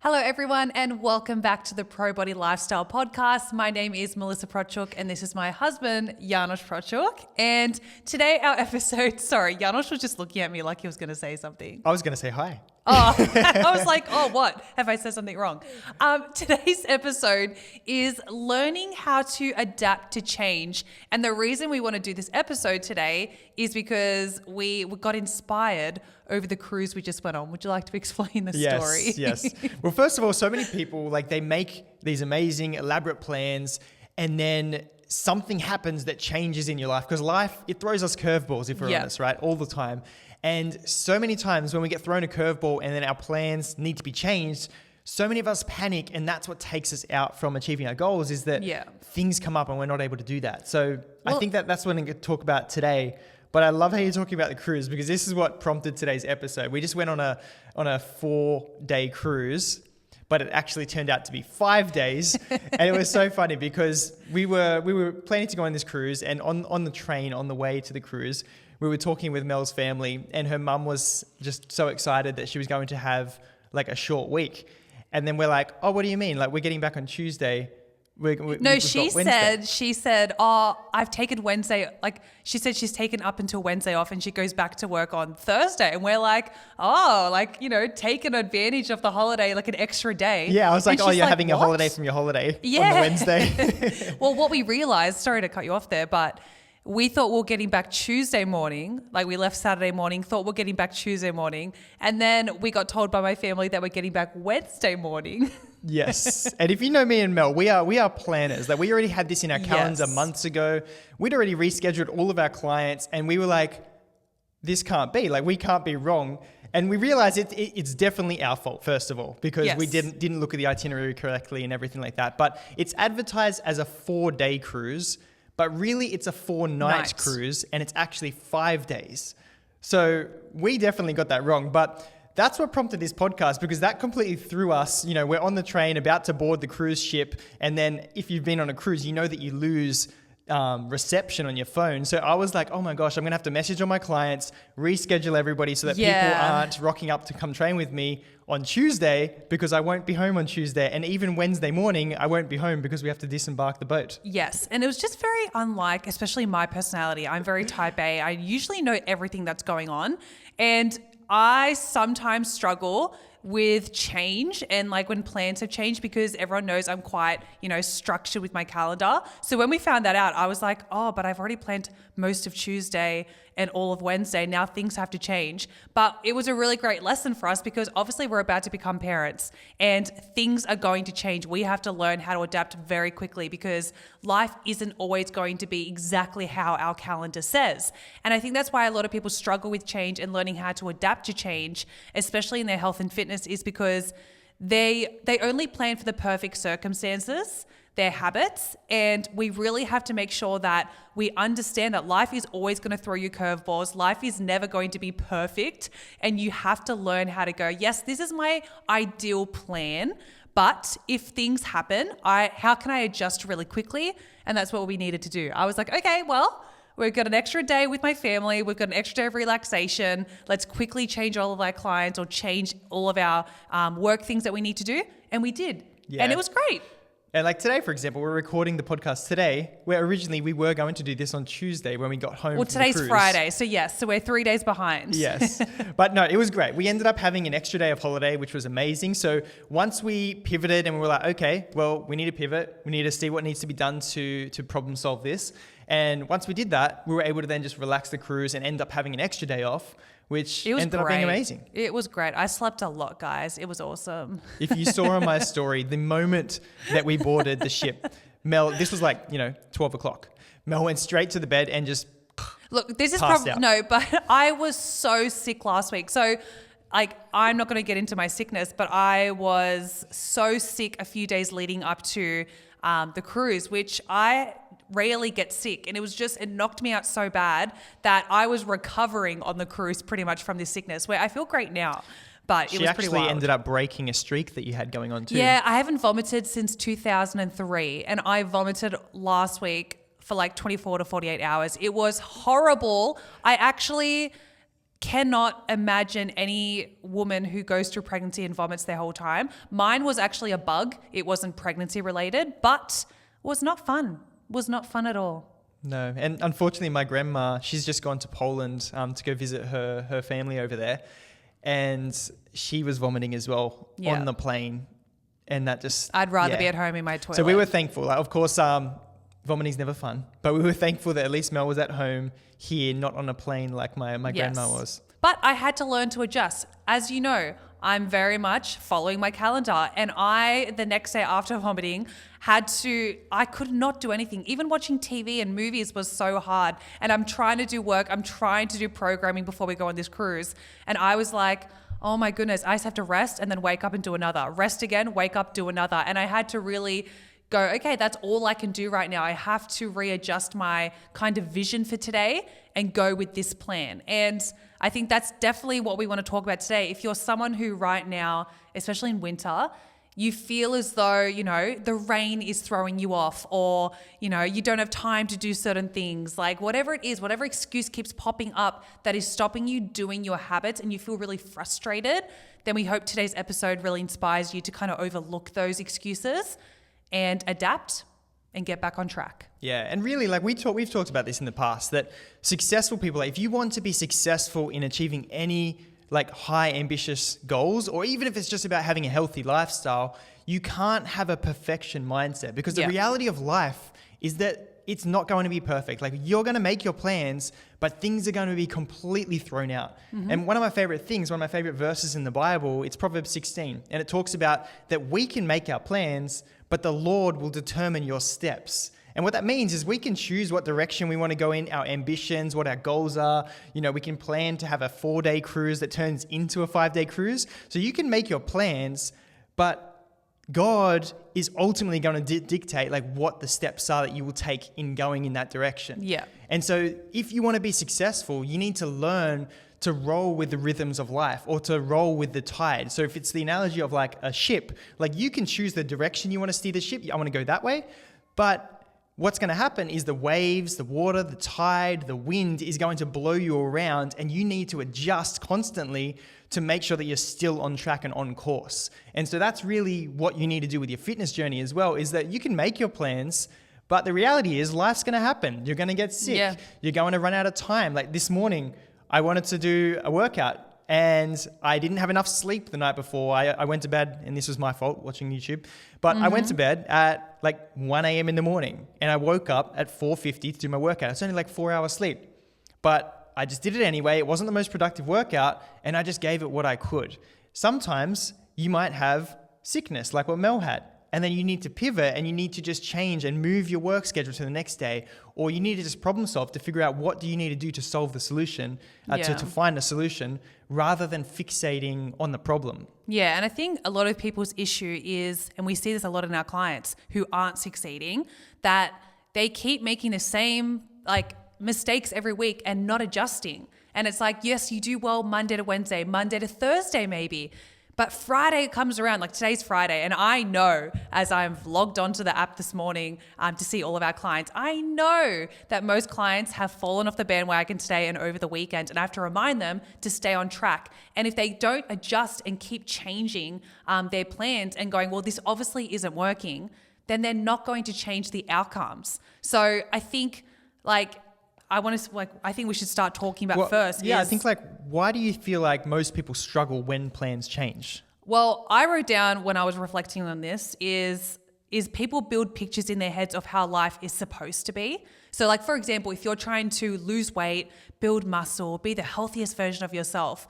Hello, everyone, and welcome back to the Pro Body Lifestyle Podcast. My name is Melissa Prochuk, and this is my husband, Janos Prochuk. And today, our episode, sorry, Janos was just looking at me like he was going to say something. I was going to say hi. Oh, I was like, oh, what? Have I said something wrong? Today's episode is learning how to adapt to change. And the reason we want to do this episode today is because we got inspired over the cruise we just went on. Would you like to explain the story? Yes. Well, first of all, so many people, they make these amazing, elaborate plans, and then something happens that changes in your life. Because life, it throws us curveballs, if we're honest, right? All the time. And so many times when we get thrown a curveball and then our plans need to be changed, so many of us panic, and that's what takes us out from achieving our goals is that things come up and we're not able to do that. So I think that's what I'm going to talk about today. But I love how you're talking about the cruise because this is what prompted today's episode. We just went on a 4-day cruise, but it actually turned out to be 5 days. And it was so funny because we were planning to go on this cruise, and on the train on the way to the cruise, we were talking with Mel's family, and her mum was just so excited that she was going to have a short week. And then we're like, oh, what do you mean? We're getting back on Tuesday. She said, oh, I've taken Wednesday. She said she's taken up until Wednesday off and she goes back to work on Thursday. And we're like, taking advantage of the holiday, an extra day. Yeah, I was like, you're having a holiday from your holiday on the Wednesday. Well, what we realized, sorry to cut you off there, but we thought we were getting back Tuesday morning. We left Saturday morning, thought we're getting back Tuesday morning. And then we got told by my family that we're getting back Wednesday morning. Yes. And if you know me and Mel, we are planners. We already had this in our calendar months ago. We'd already rescheduled all of our clients and we were like, this can't be. We can't be wrong. And we realized it's definitely our fault, first of all, because we didn't look at the itinerary correctly and everything like that. But it's advertised as a 4-day cruise, but really it's a 4-night cruise and it's actually 5 days. So we definitely got that wrong. But that's what prompted this podcast because that completely threw us. We're on the train about to board the cruise ship. And then if you've been on a cruise, you know that you lose reception on your phone. So I was like, oh my gosh, I'm going to have to message all my clients, reschedule everybody so that people aren't rocking up to come train with me on Tuesday because I won't be home on Tuesday. And even Wednesday morning, I won't be home because we have to disembark the boat. Yes. And it was just very unlike, especially my personality. I'm very type A. I usually know everything that's going on. And I sometimes struggle with change and when plans have changed because everyone knows I'm quite, structured with my calendar. So when we found that out, I was like, oh, but I've already planned most of Tuesday and all of Wednesday. Now things have to change. But it was a really great lesson for us because obviously we're about to become parents and things are going to change. We have to learn how to adapt very quickly because life isn't always going to be exactly how our calendar says. And I think that's why a lot of people struggle with change and learning how to adapt to change, especially in their health and fitness, is because they only plan for the perfect circumstances, their habits, and we really have to make sure that we understand that life is always going to throw you curveballs. Life is never going to be perfect, and you have to learn how to go, yes, this is my ideal plan, but if things happen, how can I adjust really quickly? And that's what we needed to do. I was like, okay, well, we've got an extra day with my family. We've got an extra day of relaxation. Let's quickly change all of our clients or change all of our work things that we need to do. And we did. Yeah. And it was great. And today, for example, we're recording the podcast today, where originally we were going to do this on Tuesday when we got home from the cruise. Well, today's Friday. So yes, so we're 3 days behind. Yes. But no, it was great. We ended up having an extra day of holiday, which was amazing. So once we pivoted and we were like, okay, well, we need to pivot. We need to see what needs to be done to problem solve this. And once we did that, we were able to then just relax the cruise and end up having an extra day off, which ended up being amazing. It was great. I slept a lot, guys. It was awesome. If you saw on my story, the moment that we boarded the ship, Mel, this was 12 o'clock. Mel went straight to the bed and just Look, this is probably, no, but I was so sick last week. So I'm not going to get into my sickness, but I was so sick a few days leading up to the cruise, which I rarely get sick. And it knocked me out so bad that I was recovering on the cruise pretty much from this sickness, where I feel great now. But it was pretty wild. She actually ended up breaking a streak that you had going on too. Yeah, I haven't vomited since 2003. And I vomited last week for 24 to 48 hours. It was horrible. cannot imagine any woman who goes through pregnancy and vomits their whole time. Mine was actually a bug. It wasn't pregnancy related, but was not fun. Was not fun at all. No, and unfortunately, my grandma, she's just gone to Poland to go visit her family over there, and she was vomiting as well on the plane, and that just... I'd rather be at home in my toilet. So we were thankful. Of course, vomiting's never fun, but we were thankful that at least Mel was at home here, not on a plane like my grandma was. But I had to learn to adjust. As you know, I'm very much following my calendar, and the next day after vomiting, I could not do anything. Even watching TV and movies was so hard. And I'm trying to do work. I'm trying to do programming before we go on this cruise. And I was like, oh my goodness, I just have to rest and then wake up and do another. Rest again, wake up, do another. And I had to really go, okay, that's all I can do right now. I have to readjust my kind of vision for today and go with this plan. And I think that's definitely what we want to talk about today. If you're someone who right now, especially in winter, you feel as though, the rain is throwing you off, or, you don't have time to do certain things, like whatever it is, whatever excuse keeps popping up that is stopping you doing your habits and you feel really frustrated, then we hope today's episode really inspires you to kind of overlook those excuses and adapt and get back on track. Yeah, and really, we've talked about this in the past, that successful people, if you want to be successful in achieving any high ambitious goals, or even if it's just about having a healthy lifestyle, you can't have a perfection mindset, because the reality of life is that it's not going to be perfect. You're going to make your plans, but things are going to be completely thrown out. Mm-hmm. And one of my favorite verses in the Bible, it's Proverbs 16. And it talks about that we can make our plans, but the Lord will determine your steps. And what that means is we can choose what direction we want to go in, our ambitions, what our goals are. We can plan to have a 4-day cruise that turns into a 5-day cruise. So you can make your plans, but God is ultimately going to dictate what the steps are that you will take in going in that direction. Yeah. And so if you want to be successful, you need to learn to roll with the rhythms of life, or to roll with the tide. So if it's the analogy of a ship, you can choose the direction you want to steer the ship. I want to go that way, but what's going to happen is the waves, the water, the tide, the wind is going to blow you around, and you need to adjust constantly to make sure that you're still on track and on course. And so that's really what you need to do with your fitness journey as well, is that you can make your plans, but the reality is life's going to happen. You're going to get sick. Yeah. You're going to run out of time. This morning, I wanted to do a workout, and I didn't have enough sleep the night before. I went to bed, and this was my fault, watching YouTube. But I went to bed at 1 a.m. in the morning, and I woke up at 4:50 to do my workout. It's only 4 hours sleep. But I just did it anyway. It wasn't the most productive workout, and I just gave it what I could. Sometimes you might have sickness, like what Mel had. And then you need to pivot, and you need to just change and move your work schedule to the next day. Or you need to just problem solve to figure out what do you need to do to solve the solution, to find a solution, rather than fixating on the problem. Yeah, and I think a lot of people's issue is, and we see this a lot in our clients who aren't succeeding, that they keep making the same mistakes every week and not adjusting. And it's yes, you do well Monday to Wednesday, Monday to Thursday maybe. But Friday comes around, today's Friday, and I know, as I've logged onto the app this morning to see all of our clients, I know that most clients have fallen off the bandwagon today and over the weekend, and I have to remind them to stay on track. And if they don't adjust and keep changing their plans and going, well, this obviously isn't working, then they're not going to change the outcomes. So I think I think we should start talking about first. Yeah, I think why do you feel most people struggle when plans change? Well, I wrote down when I was reflecting on this is people build pictures in their heads of how life is supposed to be. So for example, if you're trying to lose weight, build muscle, be the healthiest version of yourself,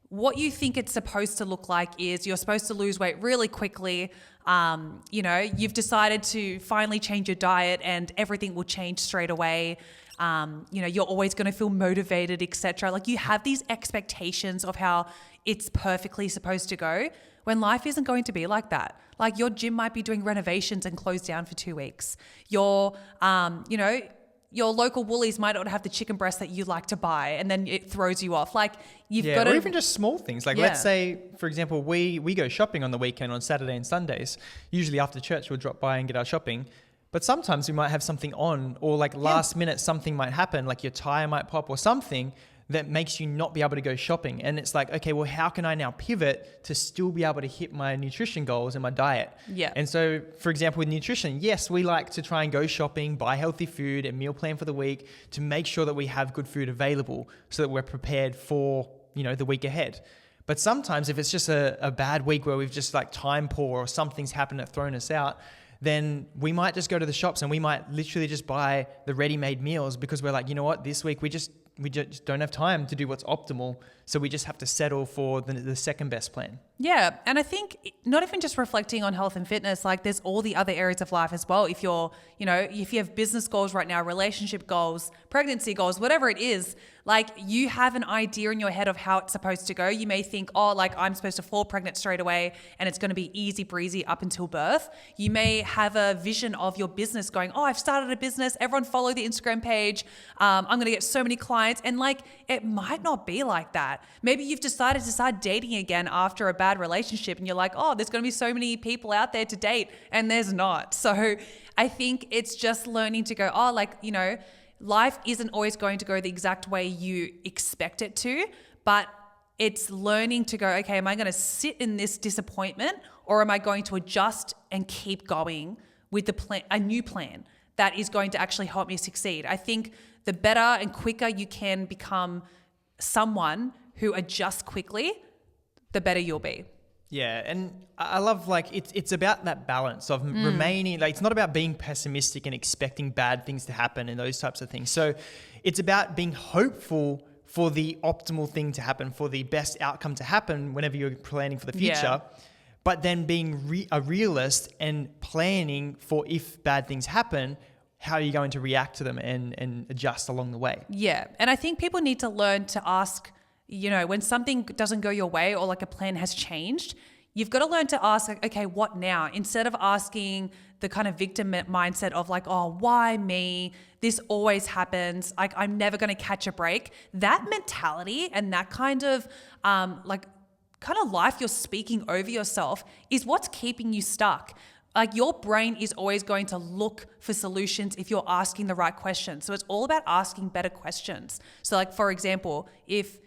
what you think it's supposed to look like is you're supposed to lose weight really quickly. You've decided to finally change your diet and everything will change straight away. You're always going to feel motivated, etc. You have these expectations of how it's perfectly supposed to go, when life isn't going to be like that. Your gym might be doing renovations and closed down for 2 weeks. Your local Woolies might not have the chicken breast that you like to buy, and then it throws you off. You've got to... Or even just small things. Let's say, for example, we go shopping on the weekend on Saturday and Sundays. Usually after church, we'll drop by and get our shopping. But sometimes we might have something on, or last minute something might happen, your tire might pop or something that makes you not be able to go shopping. And it's like, okay, well, how can I now pivot to still be able to hit my nutrition goals and my diet? Yeah. And so, for example, with nutrition, yes, we like to try and go shopping, buy healthy food and meal plan for the week to make sure that we have good food available so that we're prepared for, the week ahead. But sometimes if it's just a bad week where we've just like time poor or something's happened that's thrown us out, then we might just go to the shops and we might literally just buy the ready-made meals because we're like, you know what, this week we just don't have time to do what's optimal. So we just have to settle for the second best plan. Yeah. And I think not even just reflecting on health and fitness, like there's all the other areas of life as well. If you're, if you have business goals right now, relationship goals, pregnancy goals, whatever it is, like you have an idea in your head of how it's supposed to go. You may think, like I'm supposed to fall pregnant straight away and it's going to be easy breezy up until birth. You may have a vision of your business going, I've started a business. Everyone follow the Instagram page. I'm going to get so many clients. And like, it might not be like that. Maybe you've decided to start dating again after a bad relationship and you're like, there's going to be so many people out there to date, and there's not. So I think it's just learning to go, life isn't always going to go the exact way you expect it to, but it's learning to go, okay, am I going to sit in this disappointment or am I going to adjust and keep going with a new plan that is going to actually help me succeed? I think the better and quicker you can become someone who adjusts quickly, the better you'll be. Yeah, and I love it's about that balance of remaining, it's not about being pessimistic and expecting bad things to happen and those types of things. So it's about being hopeful for the optimal thing to happen, for the best outcome to happen whenever you're planning for the future, but then being a realist and planning for if bad things happen, how are you going to react to them and adjust along the way? Yeah. And I think people need to learn to ask, when something doesn't go your way or like a plan has changed, you've got to learn to ask, okay, what now? Instead of asking the kind of victim mindset of like, why me? This always happens. Like, I'm never going to catch a break. That mentality and that kind of life you're speaking over yourself is what's keeping you stuck. Like your brain is always going to look for solutions if you're asking the right questions. So it's all about asking better questions. So like, for example, if,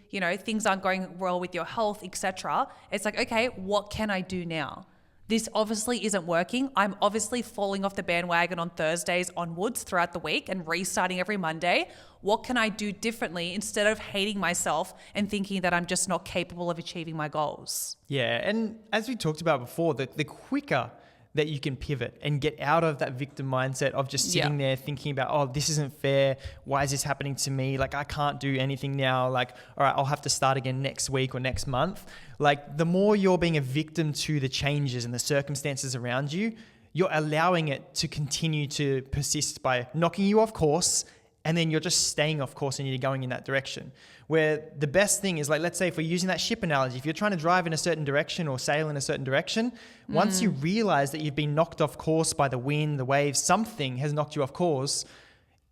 things aren't going well with your health, etc., it's like, okay, what can I do now? This obviously isn't working. I'm obviously falling off the bandwagon on Thursdays onwards throughout the week and restarting every Monday. What can I do differently instead of hating myself and thinking that I'm just not capable of achieving my goals? Yeah. And as we talked about before, the quicker that you can pivot and get out of that victim mindset of just sitting there thinking about, this isn't fair. Why is this happening to me? Like, I can't do anything now. Like, all right, I'll have to start again next week or next month. Like, the more you're being a victim to the changes and the circumstances around you, you're allowing it to continue to persist by knocking you off course. And then you're just staying off course and you're going in that direction. Where the best thing is, like, let's say if we're using that ship analogy, if you're trying to drive in a certain direction or sail in a certain direction, once you realize that you've been knocked off course by the wind, the waves, something has knocked you off course,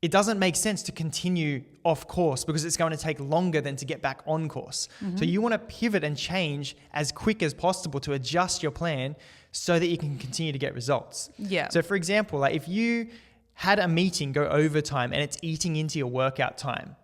it doesn't make sense to continue off course because it's going to take longer than to get back on course. So you want to pivot and change as quick as possible to adjust your plan so that you can continue to get results. Yeah. So for example, like if you had a meeting go overtime and it's eating into your workout time,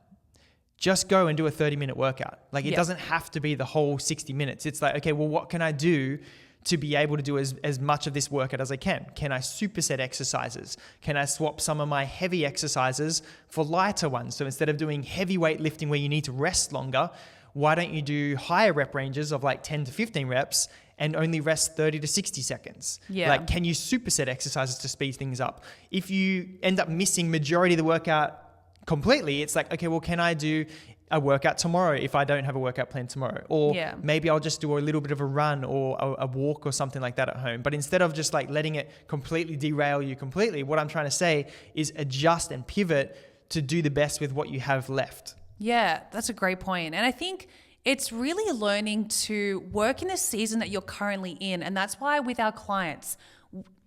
just go and do a 30-minute workout. Like it doesn't have to be the whole 60 minutes. It's like, okay, well, what can I do to be able to do as much of this workout as I can? Can I superset exercises? Can I swap some of my heavy exercises for lighter ones? So instead of doing heavy weight lifting where you need to rest longer, why don't you do higher rep ranges of like 10 to 15 reps and only rest 30 to 60 seconds? Like, can you superset exercises to speed things up? If you end up missing majority of the workout completely, it's like, okay, well, can I do a workout tomorrow if I don't have a workout plan tomorrow? Or maybe I'll just do a little bit of a run or a walk or something like that at home. But instead of just like letting it completely derail you completely, what I'm trying to say is adjust and pivot to do the best with what you have left. Yeah, that's a great point. And I think it's really learning to work in the season that you're currently in. And that's why with our clients,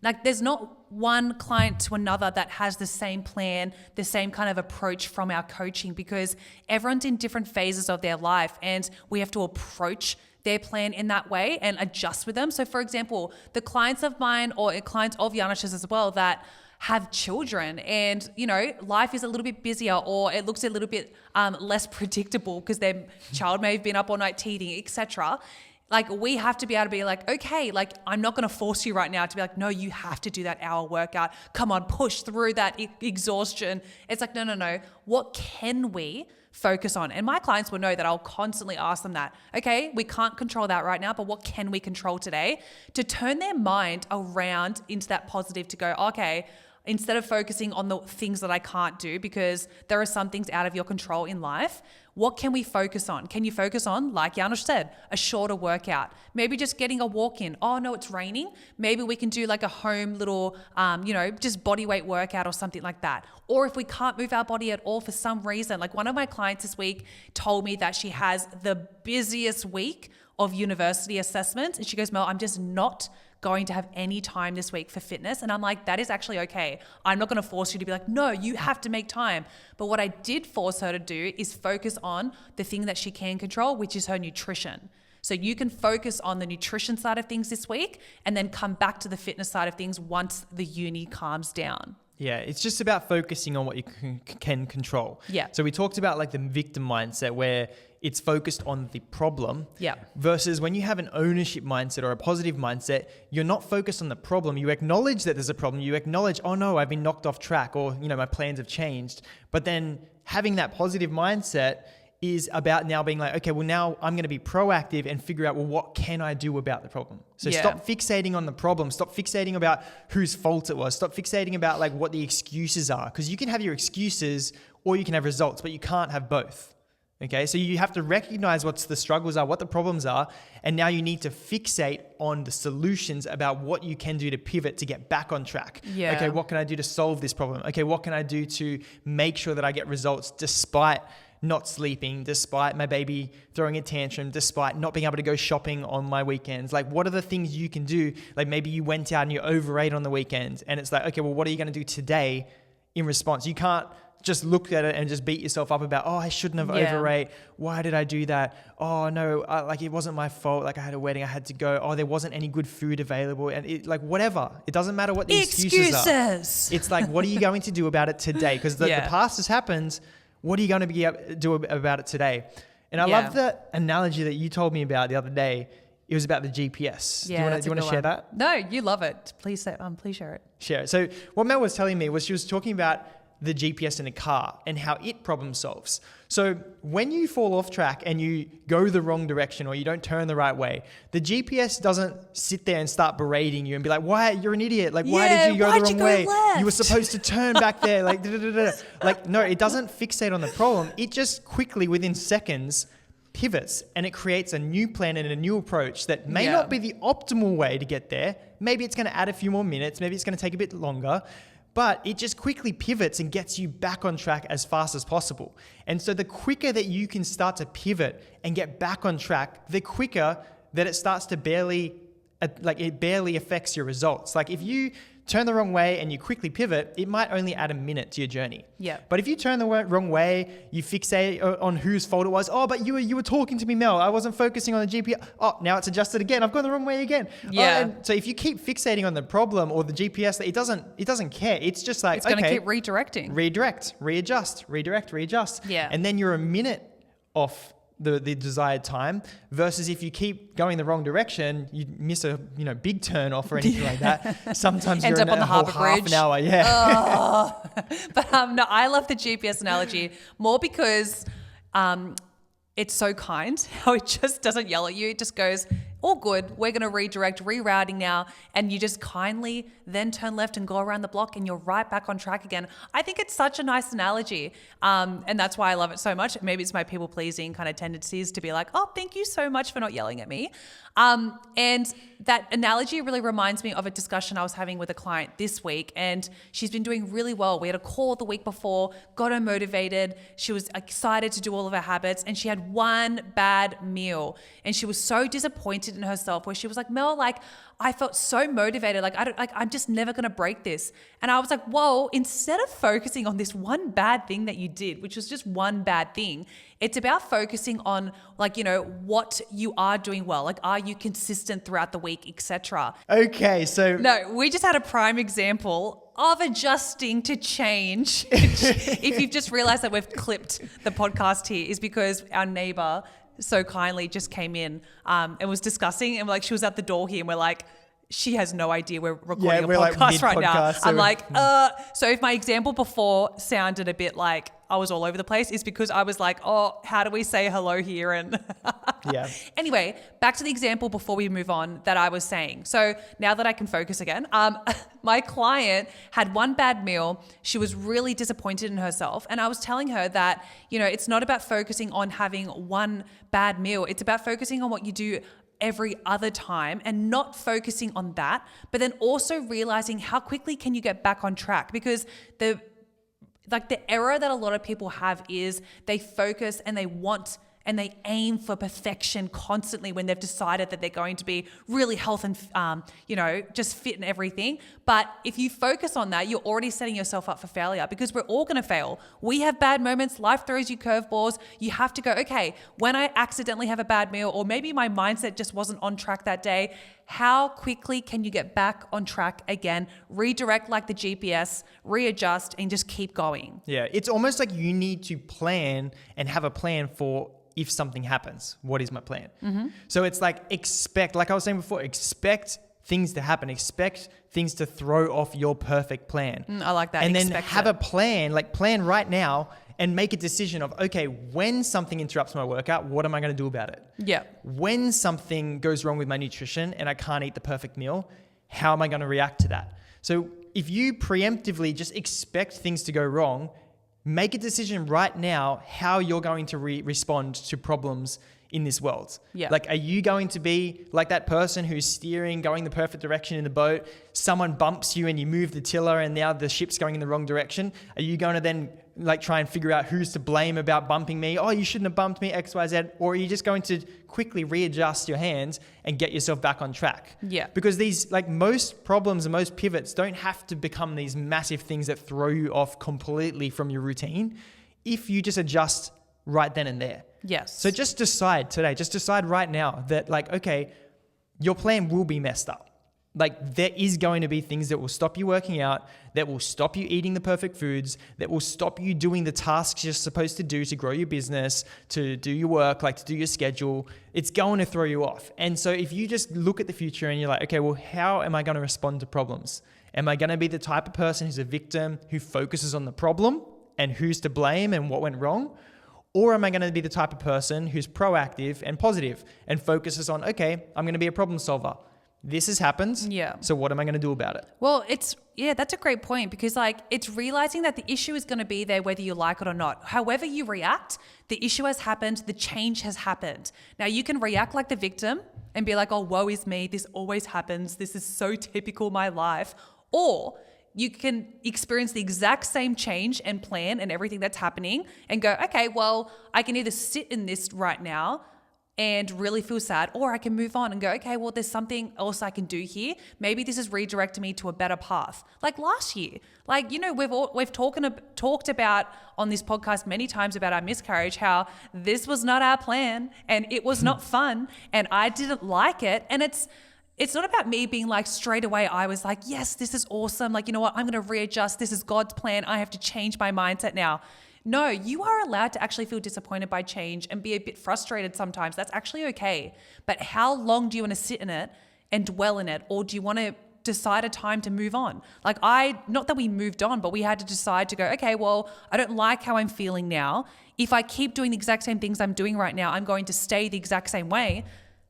like there's not one client to another that has the same plan, the same kind of approach from our coaching, because everyone's in different phases of their life and we have to approach their plan in that way and adjust with them. So for example, the clients of mine or clients of Janish's as well that have children and, life is a little bit busier or it looks a little bit less predictable because their child may have been up all night teething, etc. Like, we have to be able to be like, okay, like, I'm not going to force you right now to be like, no, you have to do that hour workout. Come on, push through that exhaustion. It's like, no. What can we focus on? And my clients will know that I'll constantly ask them that. Okay, we can't control that right now, but what can we control today to turn their mind around into that positive to go, okay, instead of focusing on the things that I can't do, because there are some things out of your control in life, what can we focus on? Can you focus on, like Janusz said, a shorter workout? Maybe just getting a walk in. Oh no, it's raining. Maybe we can do like a home little, just body weight workout or something like that. Or if we can't move our body at all for some reason, like one of my clients this week told me that she has the busiest week of university assessments. And she goes, Mel, I'm just not going to have any time this week for fitness. And I'm like, that is actually okay. I'm not going to force you to be like, no, you have to make time. But what I did force her to do is focus on the thing that she can control, which is her nutrition. So you can focus on the nutrition side of things this week and then come back to the fitness side of things once the uni calms down. Yeah, it's just about focusing on what you can control. Yeah. So we talked about like the victim mindset where it's focused on the problem. Yeah. Versus when you have an ownership mindset or a positive mindset, you're not focused on the problem. You acknowledge that there's a problem. You acknowledge, oh no, I've been knocked off track, or my plans have changed. But then having that positive mindset is about now being like, okay, well now I'm going to be proactive and figure out, well, what can I do about the problem? So stop fixating on the problem. Stop fixating about whose fault it was. Stop fixating about like what the excuses are, because you can have your excuses or you can have results, but you can't have both. Okay, so you have to recognize what the struggles are, what the problems are, and now you need to fixate on the solutions about what you can do to pivot to get back on track. Yeah. Okay, what can I do to solve this problem? Okay, what can I do to make sure that I get results despite not sleeping, despite my baby throwing a tantrum, despite not being able to go shopping on my weekends? Like, what are the things you can do? Like, maybe you went out and you overate on the weekends, and it's like, okay, well, what are you going to do today in response? You can't just look at it and just beat yourself up about, oh, I shouldn't have overate. Why did I do that? Oh no, it wasn't my fault. Like, I had a wedding, I had to go. Oh, there wasn't any good food available. And whatever. It doesn't matter what the excuses are. It's like, what are you going to do about it today? Because the past has happened. What are you going to be able to do about it today? And I love the analogy that you told me about the other day. It was about the GPS. Yeah, do you want to share that? No, you love it. Please share it. Share it. So what Mel was telling me was she was talking about the GPS in a car and how it problem solves. So when you fall off track and you go the wrong direction or you don't turn the right way, the GPS doesn't sit there and start berating you and be like, why, you're an idiot. Like, why did you go the wrong way? Left? You were supposed to turn back there. Like, like, no, it doesn't fixate on the problem. It just quickly, within seconds, pivots and it creates a new plan and a new approach that may not be the optimal way to get there. Maybe it's going to add a few more minutes. Maybe it's going to take a bit longer. But it just quickly pivots and gets you back on track as fast as possible. And so the quicker that you can start to pivot and get back on track, the quicker that it starts to barely affects your results. Like, if you turn the wrong way and you quickly pivot, it might only add a minute to your journey. Yeah. But if you turn the wrong way, you fixate on whose fault it was. Oh, but you were talking to me, Mel. I wasn't focusing on the GPS. Oh, now it's adjusted again. I've gone the wrong way again. Yeah. And so if you keep fixating on the problem or the GPS, it doesn't care. It's just like, it's going to keep redirecting. Redirect, readjust, redirect, readjust. Yeah. And then you're a minute off the desired time, versus if you keep going the wrong direction, you miss a big turn off or anything like that. Sometimes Ends you're up on the Harbour Bridge. half an hour. Yeah. Oh. But no, I love the GPS analogy more because it's so kind how it just doesn't yell at you. It just goes, all good. We're going to redirect, rerouting now. And you just kindly then turn left and go around the block and you're right back on track again. I think it's such a nice analogy. And that's why I love it so much. Maybe it's my people pleasing kind of tendencies to be like, oh, thank you so much for not yelling at me. And that analogy really reminds me of a discussion I was having with a client this week, and she's been doing really well. We had a call the week before, got her motivated. She was excited to do all of her habits, and she had one bad meal, and she was so disappointed in herself where she was like, Mel, I felt so motivated. I'm just never going to break this. And I was like, whoa, instead of focusing on this one bad thing that you did, which was just one bad thing, it's about focusing on what you are doing well. Like, are you consistent throughout the week, etc. Okay, so no, we just had a prime example of adjusting to change, if you've just realized that we've clipped the podcast here, is because our neighbor so kindly just came in and was discussing, and she was at the door here, and we're like, she has no idea we're recording a podcast right now. So I'm like, so if my example before sounded a bit like I was all over the place, it's because I was like, oh, how do we say hello here? And yeah. Anyway, back to the example before we move on that I was saying. So now that I can focus again, my client had one bad meal. She was really disappointed in herself. And I was telling her that, it's not about focusing on having one bad meal. It's about focusing on what you do every other time and not focusing on that, but then also realizing how quickly can you get back on track, because the error that a lot of people have is they focus and they want and they aim for perfection constantly when they've decided that they're going to be really health and, just fit and everything. But if you focus on that, you're already setting yourself up for failure, because we're all going to fail. We have bad moments. Life throws you curveballs. You have to go, okay, when I accidentally have a bad meal, or maybe my mindset just wasn't on track that day, how quickly can you get back on track again, redirect like the GPS, readjust, and just keep going? Yeah, it's almost like you need to plan and have a plan for if something happens. What is my plan? Mm-hmm. So it's like like I was saying before, expect things to happen. Expect things to throw off your perfect plan. I like that. And then have a plan, plan right now, and make a decision of, okay, when something interrupts my workout, what am I going to do about it? Yeah. When something goes wrong with my nutrition and I can't eat the perfect meal, how am I going to react to that? So if you preemptively just expect things to go wrong, make a decision right now how you're going to respond to problems in this world. Yeah. Are you going to be like that person who's steering, going the perfect direction in the boat? Someone bumps you and you move the tiller and now the ship's going in the wrong direction. Are you going to then try and figure out who's to blame about bumping me? Oh, you shouldn't have bumped me, X, Y, Z. Or are you just going to quickly readjust your hands and get yourself back on track? Yeah. Because these, most problems and most pivots don't have to become these massive things that throw you off completely from your routine if you just adjust right then and there. Yes. So just decide today, just decide right now that okay, your plan will be messed up. There is going to be things that will stop you working out, that will stop you eating the perfect foods, that will stop you doing the tasks you're supposed to do to grow your business, to do your work, to do your schedule. It's going to throw you off. And so if you just look at the future and you're like, okay, well, how am I going to respond to problems? Am I going to be the type of person who's a victim, who focuses on the problem and who's to blame and what went wrong? Or am I going to be the type of person who's proactive and positive and focuses on, okay, I'm going to be a problem solver. This has happened. Yeah. So what am I going to do about it? Well, that's a great point, because it's realizing that the issue is going to be there whether you like it or not. However you react, the issue has happened, the change has happened. Now you can react like the victim and be like, oh, woe is me. This always happens. This is so typical my life. Or you can experience the exact same change and plan and everything that's happening and go, okay, well, I can either sit in this right now and really feel sad, or I can move on and go, okay, well, there's something else I can do here. Maybe this is redirecting me to a better path. Like last year, we've talked about on this podcast many times about our miscarriage, how this was not our plan and it was not fun and I didn't like it. And it's not about me being straight away, I was like, yes, this is awesome. You know what? I'm going to readjust. This is God's plan. I have to change my mindset now. No, you are allowed to actually feel disappointed by change and be a bit frustrated sometimes. That's actually okay. But how long do you want to sit in it and dwell in it? Or do you want to decide a time to move on? Not that we moved on, but we had to decide to go, okay, well, I don't like how I'm feeling now. If I keep doing the exact same things I'm doing right now, I'm going to stay the exact same way.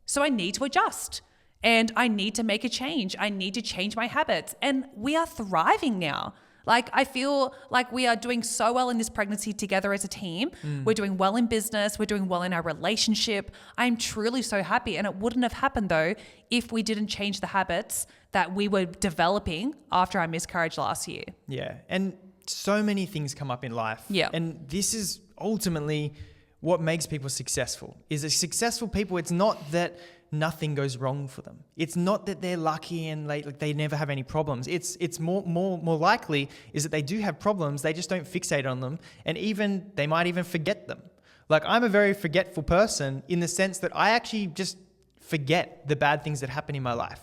So I need to adjust. And I need to make a change. I need to change my habits. And we are thriving now. I feel like we are doing so well in this pregnancy together as a team. We're doing well in business. We're doing well in our relationship. I'm truly so happy. And it wouldn't have happened, though, if we didn't change the habits that we were developing after our miscarriage last year. Yeah. And so many things come up in life. Yeah. And this is ultimately what makes people successful. Is that successful people, it's not that nothing goes wrong for them. It's not that they're lucky and they never have any problems. It's more likely is that they do have problems. They just don't fixate on them, and they might even forget them. I'm a very forgetful person in the sense that I actually just forget the bad things that happen in my life.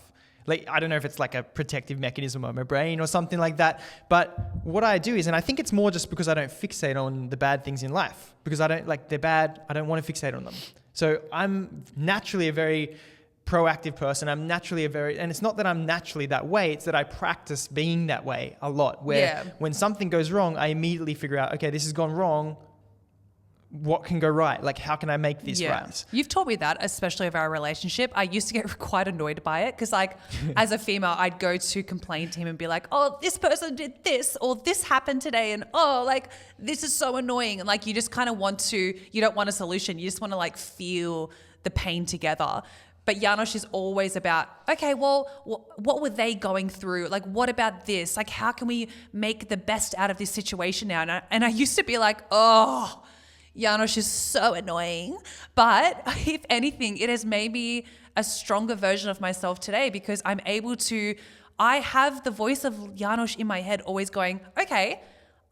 Like, I don't know if it's like a protective mechanism of my brain or something like that. But what I do is, and I think it's more just because I don't fixate on the bad things in life, because I don't like they're bad. I don't want to fixate on them. So I'm naturally a very proactive person. I'm naturally and it's not that I'm naturally that way. It's that I practice being that way a lot, where when something goes wrong, I immediately figure out, okay, this has gone wrong. What can go right? Like, how can I make this right? You've taught me that, especially of our relationship. I used to get quite annoyed by it because, like, as a female, I'd go to complain to him and be like, oh, this person did this, or this happened today, and oh, like, this is so annoying. And like, you just kind of you don't want a solution. You just want to like feel the pain together. But Janosch is always about, okay, well, what were they going through? Like, what about this? Like, how can we make the best out of this situation now? And I used to be like, oh, Janosch is so annoying. But if anything, it has made me a stronger version of myself today, because I have the voice of Janosch in my head always going, okay,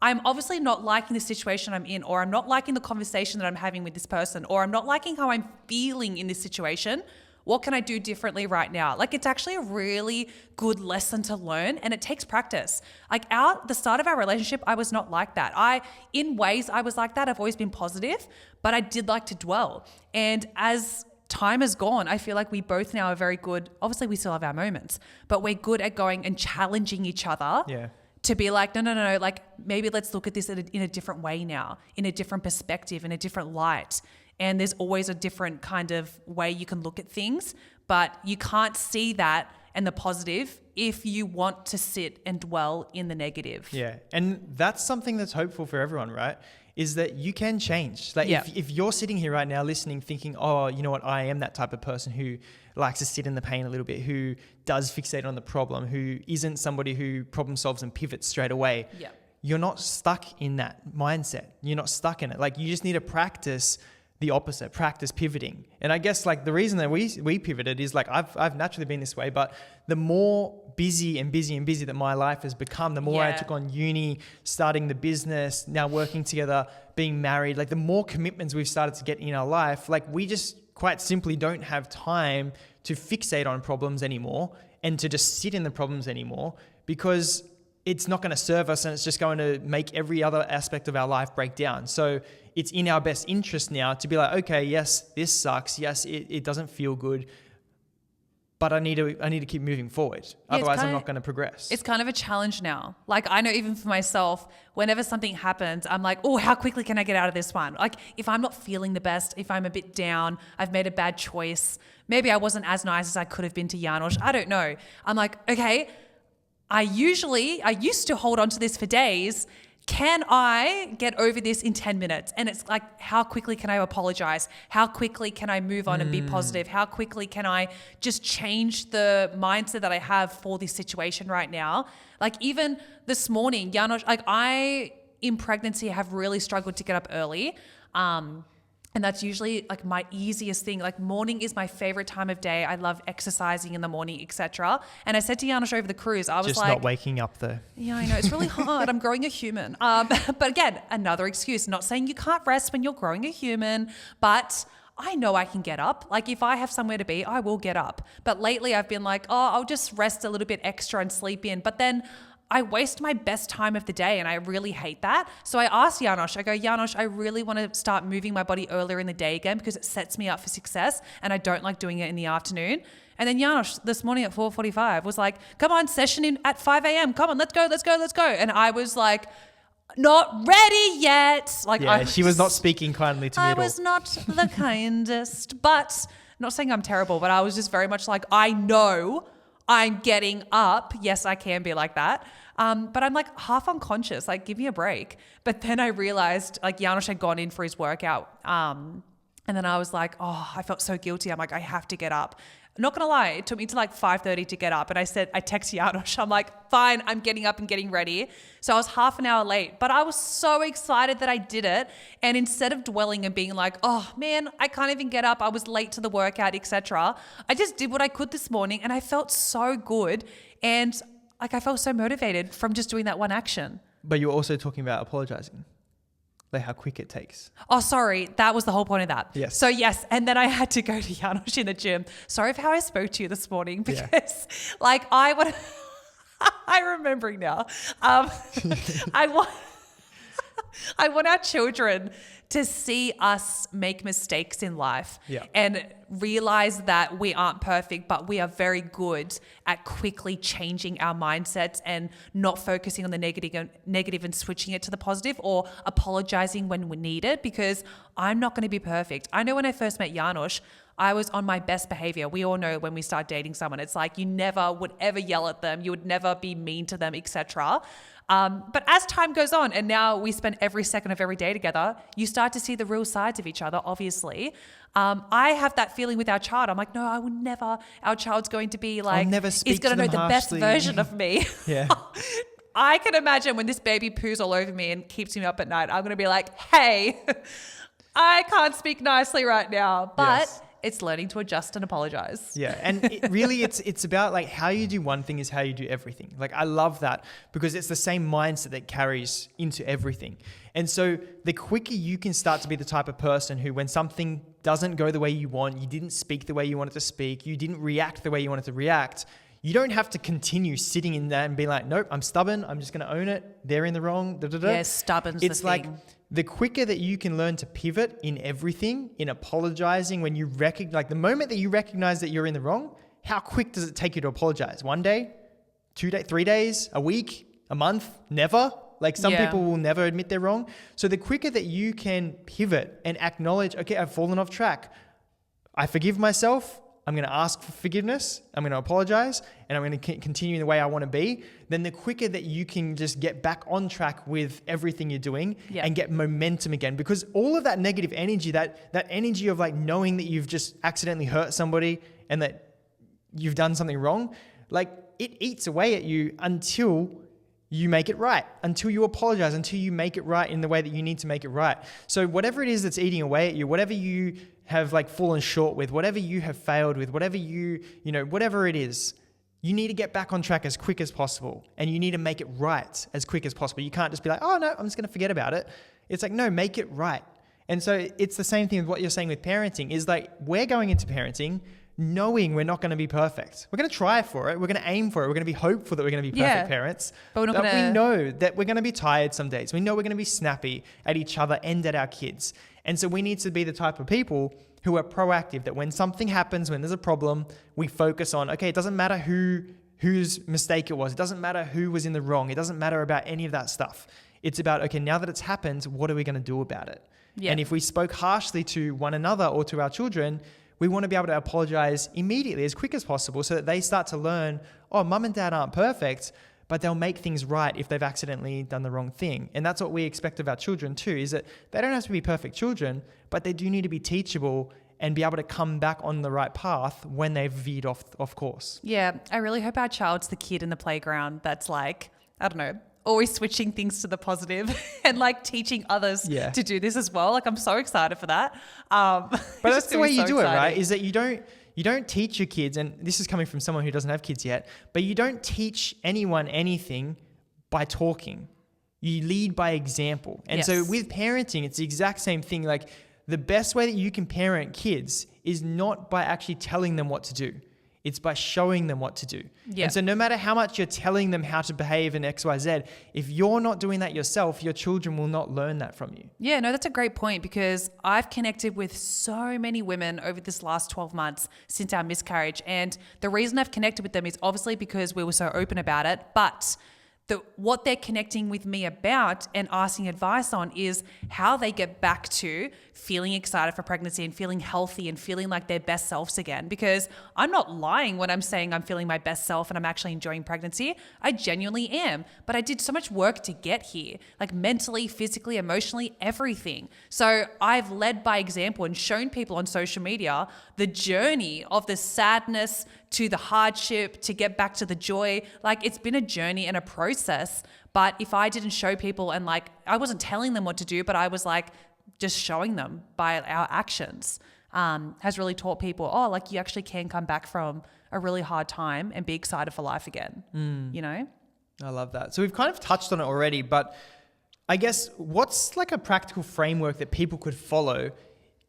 I'm obviously not liking the situation I'm in, or I'm not liking the conversation that I'm having with this person, or I'm not liking how I'm feeling in this situation. What can I do differently right now? Like, it's actually a really good lesson to learn, and it takes practice. Like, the start of our relationship, I was not like that. In ways I was like that. I've always been positive, but I did like to dwell. And as time has gone, I feel like we both now are very good. Obviously, we still have our moments, but we're good at going and challenging each other. To be like, no, like, maybe let's look at this in a different way now, in a different perspective, in a different light. And there's always a different kind of way you can look at things, but you can't see that and the positive if you want to sit and dwell in the negative. Yeah. And that's something that's hopeful for everyone, right? Is that you can change. Like, if you're sitting here right now listening, thinking, oh, you know what, I am that type of person who likes to sit in the pain a little bit, who does fixate on the problem, who isn't somebody who problem solves and pivots straight away. You're not stuck in that mindset. You're not stuck in it. Like, you just need to practice the opposite, practice pivoting. And I guess like the reason that we pivoted is like I've naturally been this way, but the more busy that my life has become, the more I took on uni, starting the business, now working together, being married, like the more commitments we've started to get in our life, like we just quite simply don't have time to fixate on problems anymore and to just sit in the problems anymore, because it's not going to serve us, and it's just going to make every other aspect of our life break down. So it's in our best interest now to be like, okay, yes, this sucks. Yes, it doesn't feel good, but I need to keep moving forward. Otherwise, I'm not going to progress. It's kind of a challenge now. Like, I know even for myself, whenever something happens, I'm like, oh, how quickly can I get out of this one? Like, if I'm not feeling the best, if I'm a bit down, I've made a bad choice, maybe I wasn't as nice as I could have been to Janosch, I don't know. I'm like, okay, I used to hold on to this for days. Can I get over this in 10 minutes? And it's like, how quickly can I apologize? How quickly can I move on and be positive? How quickly can I just change the mindset that I have for this situation right now? Like, even this morning, Janosch, like, I, in pregnancy, have really struggled to get up early. And that's usually like my easiest thing. Like, morning is my favorite time of day. I love exercising in the morning, etc. And I said to Janosch over the cruise, I was just like, not waking up though. Yeah, I know, it's really hard. I'm growing a human. But again, another excuse. Not saying you can't rest when you're growing a human, but I know I can get up. Like, if I have somewhere to be, I will get up. But lately I've been like, oh, I'll just rest a little bit extra and sleep in. But then I waste my best time of the day, and I really hate that. So I asked Janosch, I go, Janosch, I really want to start moving my body earlier in the day again, because it sets me up for success, and I don't like doing it in the afternoon. And then Janosch this morning at 4:45 was like, come on, session in at 5 a.m. Come on, let's go. And I was like, not ready yet. Like, yeah, she was not speaking kindly to me at all. I was not the kindest, but not saying I'm terrible, but I was just very much like, I know I'm getting up. Yes, I can be like that. But I'm like half unconscious, like, give me a break. But then I realized, like, Janosch had gone in for his workout. And then I was like, oh, I felt so guilty. I'm like, I have to get up. Not gonna lie, it took me to like 5:30 to get up. And I text Janosch, I'm like, fine, I'm getting up and getting ready. So I was half an hour late, but I was so excited that I did it. And instead of dwelling and being like, oh man, I can't even get up, I was late to the workout, etc., I just did what I could this morning, and I felt so good. And like, I felt so motivated from just doing that one action. But you're also talking about apologizing. like how quick it takes. Oh, sorry. That was the whole point of that. Yes. So yes. And then I had to go to Janos in the gym. Sorry for how I spoke to you this morning because like I want I'm remembering now. I want our children to see us make mistakes in life and realize that we aren't perfect, but we are very good at quickly changing our mindsets and not focusing on the negative and switching it to the positive, or apologizing when we need it, because I'm not going to be perfect. I know when I first met Janos, I was on my best behavior. We all know when we start dating someone, it's like you never would ever yell at them. You would never be mean to them, etc. But as time goes on, and now we spend every second of every day together, you start to see the real sides of each other, obviously. I have that feeling with our child. I'm like, no, I will never. Our child's going to be like, he's going to know the best version of me. Yeah. I can imagine when this baby poos all over me and keeps me up at night, I'm going to be like, hey, I can't speak nicely right now. But it's learning to adjust and apologize. Yeah. And it's about like how you do one thing is how you do everything. Like I love that because it's the same mindset that carries into everything. And so the quicker you can start to be the type of person who, when something doesn't go the way you want, you didn't speak the way you wanted to speak, you didn't react the way you wanted to react, you don't have to continue sitting in that and be like, nope, I'm stubborn. I'm just going to own it. They're in the wrong. Yeah, stubborn's it's the like thing. The quicker that you can learn to pivot in everything, in apologizing, when you recognize, like the moment that you recognize that you're in the wrong, how quick does it take you to apologize? 1 day, 2 days, 3 days, a week, a month, never? Like some people will never admit they're wrong. So the quicker that you can pivot and acknowledge, okay, I've fallen off track. I forgive myself. I'm going to ask for forgiveness. I'm going to apologize, and I'm going to continue in the way I want to be. Then the quicker that you can just get back on track with everything you're doing and get momentum again, because all of that negative energy, that energy of like knowing that you've just accidentally hurt somebody and that you've done something wrong, like it eats away at you until you make it right, until you apologize, until you make it right in the way that you need to make it right. So whatever it is that's eating away at you, whatever you have like fallen short with, whatever you have failed with, whatever whatever it is, you need to get back on track as quick as possible, and you need to make it right as quick as possible. You can't just be like, oh no, I'm just going to forget about it. It's like, no, make it right. And so it's the same thing with what you're saying with parenting, is like we're going into parenting knowing we're not going to be perfect. We're going to try for it. We're going to aim for it. We're going to be hopeful that we're going to be perfect parents. But we know that we're going to be tired some days. We know we're going to be snappy at each other and at our kids. And so we need to be the type of people who are proactive, that when something happens, when there's a problem, we focus on, okay, it doesn't matter whose mistake it was. It doesn't matter who was in the wrong. It doesn't matter about any of that stuff. It's about, okay, now that it's happened, what are we going to do about it? Yeah. And if we spoke harshly to one another or to our children, we want to be able to apologize immediately, as quick as possible, so that they start to learn, oh, mum and dad aren't perfect, but they'll make things right if they've accidentally done the wrong thing. And that's what we expect of our children too, is that they don't have to be perfect children, but they do need to be teachable and be able to come back on the right path when they've veered off course. Yeah, I really hope our child's the kid in the playground that's like, I don't know, always switching things to the positive and like teaching others to do this as well. Like I'm so excited for that. But that's the way you do it, right? Is that you don't teach your kids, and this is coming from someone who doesn't have kids yet, but you don't teach anyone anything by talking. You lead by example. And so with parenting, it's the exact same thing. Like the best way that you can parent kids is not by actually telling them what to do. It's by showing them what to do. Yeah. And so no matter how much you're telling them how to behave in X, Y, Z, if you're not doing that yourself, your children will not learn that from you. Yeah, no, that's a great point, because I've connected with so many women over this last 12 months since our miscarriage. And the reason I've connected with them is obviously because we were so open about it, but what they're connecting with me about and asking advice on is how they get back to feeling excited for pregnancy and feeling healthy and feeling like their best selves again. Because I'm not lying when I'm saying I'm feeling my best self and I'm actually enjoying pregnancy. I genuinely am. But I did so much work to get here, like mentally, physically, emotionally, everything. So I've led by example and shown people on social media the journey of the sadness to the hardship to get back to the joy. Like it's been a journey and a process. But if I didn't show people and like, I wasn't telling them what to do, but I was like just showing them by our actions, has really taught people, oh, like you actually can come back from a really hard time and be excited for life again, you know? I love that. So we've kind of touched on it already, but I guess what's like a practical framework that people could follow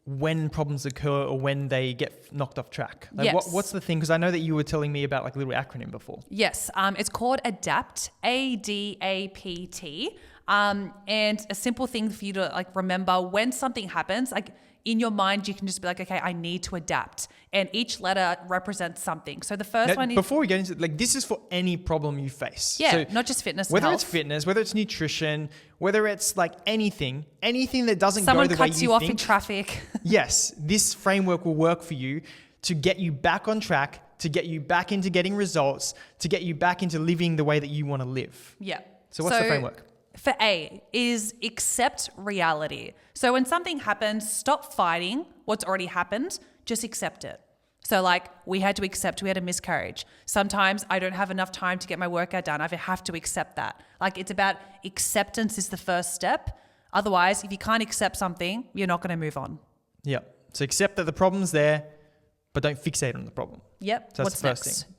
when problems occur or when they get knocked off track? Like Yes. what's the thing? Because I know that you were telling me about like a little acronym before. Yes, it's called ADAPT, ADAPT. And a simple thing for you to like remember when something happens, like in your mind, you can just be like, okay, I need to adapt. And each letter represents something. So the first one is... Before we get into like, this is for any problem you face. Yeah, So not just fitness and whether health. it's fitness, whether it's nutrition, whether it's like anything that doesn't Someone go the way cuts you you off think, in traffic. yes, this framework will work for you to get you back on track, to get you back into getting results, to get you back into living the way that you want to live. Yeah. So what's the framework? For A is accept reality. So when something happens, stop fighting what's already happened, just accept it. So like we had to accept we had a miscarriage. Sometimes I don't have enough time to get my workout done. I have to accept that. Like it's about acceptance is the first step. Otherwise, if you can't accept something, you're not going to move on. Yeah. So accept that the problem's there, but don't fixate on the problem. Yep. So that's What's the first next? thing.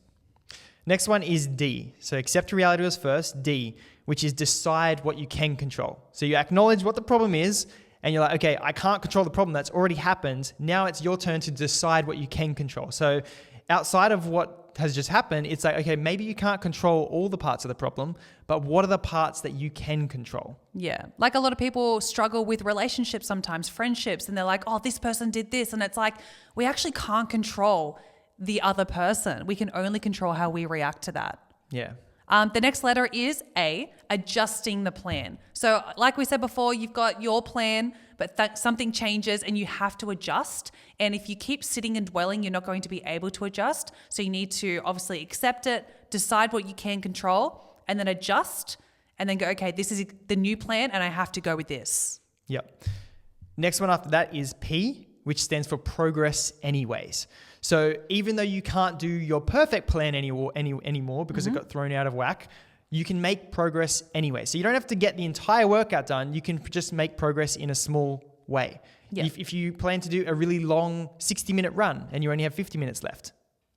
Next one is D. So accept reality was first. D, which is decide what you can control. So you acknowledge what the problem is and you're like, okay, I can't control the problem that's already happened. Now it's your turn to decide what you can control. So outside of what has just happened, it's like, okay, maybe you can't control all the parts of the problem, but what are the parts that you can control? Yeah. Like a lot of people struggle with relationships sometimes, friendships, and they're like, oh, this person did this. And it's like, we actually can't control the other person. We can only control how we react to that. Yeah. The next letter is A, adjusting the plan. So like we said before, you've got your plan, but something changes and you have to adjust. And if you keep sitting and dwelling, you're not going to be able to adjust. So you need to obviously accept it, decide what you can control, and then adjust, and then go, okay, this is the new plan and I have to go with this. Yep. Next one after that is P, which stands for progress anyways. So even though you can't do your perfect plan anymore because it got thrown out of whack, you can make progress anyway. So you don't have to get the entire workout done. You can just make progress in a small way. Yeah. If you plan to do a really long 60-minute run and you only have 50 minutes left,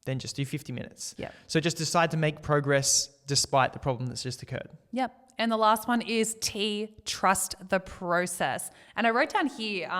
then just do 50 minutes. Yeah. So just decide to make progress despite the problem that's just occurred. Yep. And the last one is T, trust the process. And I wrote down here